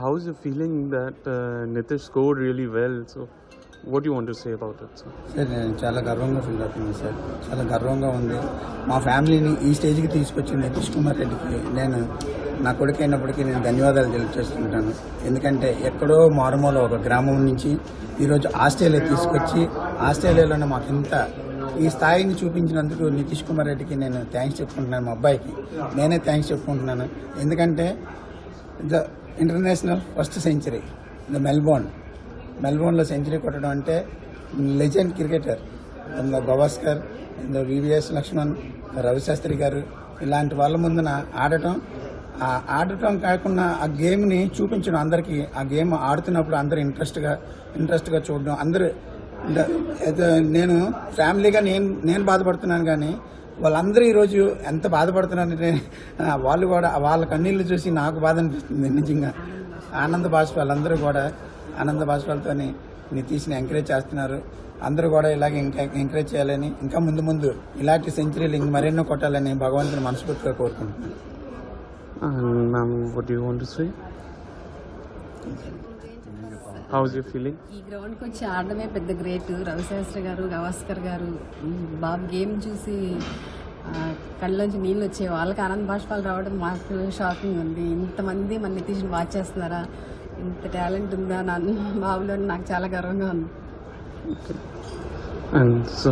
how's the feeling that Nitish scored really well? So, what do you want to say about it, sir? Sir నేను చాలా గర్వంగా feel అవుతుంది sir. చాలా గర్వంగా ఉంది. మా ఫ్యామిలీని ఈ స్టేజ్కి తీసుకొచ్చిన నితీష్ కుమార్ రెడ్డికి నేను నా కొడుకు అయినప్పటికీ నేను ధన్యవాదాలు తెలియజేస్తుంటాను. ఎందుకంటే ఎక్కడో మారుమూల ఒక గ్రామం నుంచి ఈరోజు ఆస్ట్రేలియా తీసుకొచ్చి ఆస్ట్రేలియాలోనే మాకు ఇంత ఈ స్థాయిని చూపించినందుకు నితీష్ కుమార్ రెడ్డికి నేను థ్యాంక్స్ చెప్పుకుంటున్నాను. మా అబ్బాయికి నేనే థ్యాంక్స్ చెప్పుకుంటున్నాను. ఎందుకంటే the international first century the మెల్బోర్న్లో సెంచరీ కొట్టడం అంటే లెజెండ్ క్రికెటర్ అందులో గవాస్కర్, అందులో వివిఎస్ లక్ష్మణ్, రవిశాస్త్రి గారు ఇలాంటి వాళ్ళ ముందున ఆడటం కాకుండా ఆ గేమ్ని చూపించడం అందరికీ, ఆ గేమ్ ఆడుతున్నప్పుడు అందరూ ఇంట్రెస్ట్గా చూడడం అందరూ. నేను ఫ్యామిలీగా నేను బాధపడుతున్నాను, కానీ వాళ్ళందరూ ఈరోజు ఎంత బాధపడుతున్నారంటే వాళ్ళు కూడా వాళ్ళ కన్నీళ్ళు చూసి నాకు బాధ అనిపిస్తుంది నిజంగా. ఆనంద బాష్పాలు కూడా ఆనంద బాష్పాలతో నితీష్ని ఎంకరేజ్ చేస్తున్నారు. అందరూ కూడా ఇలాగే ఇంకా ఎంకరేజ్ చేయాలని, ఇంకా ముందు ఇలాంటి సెంచరీలు ఇంక మరెన్నో కొట్టాలని భగవంతుని మనస్ఫూర్తిగా కోరుకుంటున్నాను. Ma'am, what do you want to say? How's your feeling? ఈ గ్రౌండ్కి వచ్చి ఆడడమే పెద్ద గ్రేట్. రవిశాస్త్రి గారు, గవాస్కర్ గారు బాబు గేమ్ చూసి కళ్ళలోంచి నీళ్ళు వచ్చే వాళ్ళకి ఆనంద బాష్పాలు రావడం మాకు షాకింగ్ ఉంది. ఇంతమంది మన నితీష్ని వాచ్ చేస్తున్నారా, ఇంత టాలెంట్ ఉందా నా బాబులో, నాకు చాలా గర్వంగా ఉంది. And so,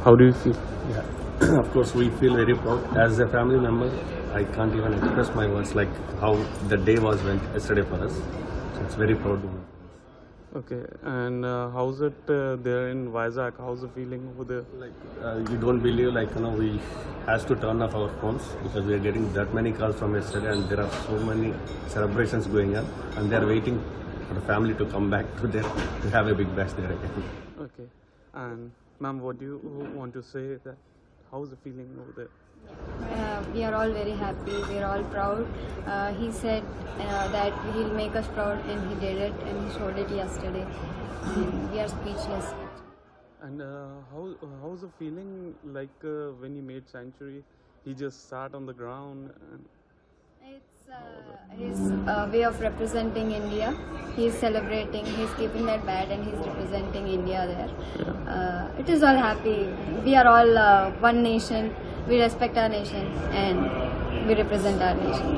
how do you feel? Yeah, of course we feel very proud. As a family member, I can't even express my words like how the day went yesterday for us. So it's very proud moment. Okay, and how's it there in Vizag? How's the feeling over there? Like you don't believe, like we has to turn off our phones because we are getting that many calls from yesterday, and there are so many celebrations going on, and they are waiting for the family to come back to there to have a big bash there again. Okay, and ma'am, what do you want to say? That how's the feeling over there? We are all very happy. We are all proud. He said that he'll make us proud, and he did it, and he showed it yesterday. We are speechless. And how's the feeling like when he made century? He just sat on the ground. And It's his way of representing India. He's celebrating. He's keeping that bat, and he's representing India there. It is all happy. We are all one nation. We respect our nation, and we represent our nation.